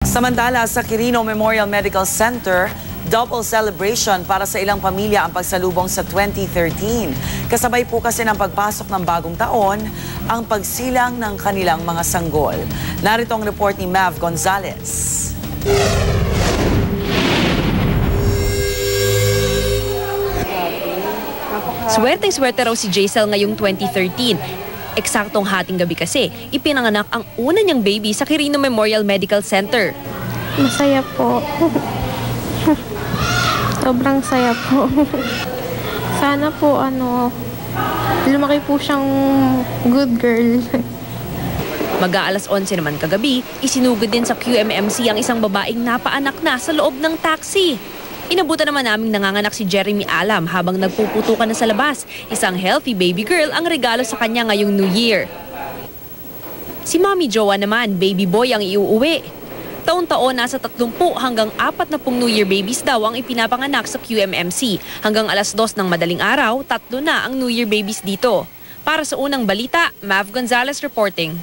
Samantala, sa Quirino Memorial Medical Center, double celebration para sa ilang pamilya ang pagsalubong sa 2013. Kasabay po kasi ng pagpasok ng bagong taon, ang pagsilang ng kanilang mga sanggol. Narito ang report ni Mav Gonzalez. Swerteng-swerte raw si Jaisel ngayong 2013. Eksaktong hating gabi kasi, ipinanganak ang una niyang baby sa Quirino Memorial Medical Center. Masaya po. Sobrang saya po. Sana po lumaki po siyang good girl. Mag-aalas 11 naman kagabi, isinugod din sa QMMC ang isang babaeng napaanak na sa loob ng taxi. Inabutan naman naming nanganganak si Jeremy Alam habang nagpuputukan na sa labas. Isang healthy baby girl ang regalo sa kanya ngayong New Year. Si Mommy Joa naman, baby boy ang iuuwi. Taon-taon nasa 30 hanggang 40 New Year babies daw ang ipinapanganak sa QMMC. Hanggang alas 2 ng madaling araw, 3 na ang New Year babies dito. Para sa unang balita, Mav Gonzalez reporting.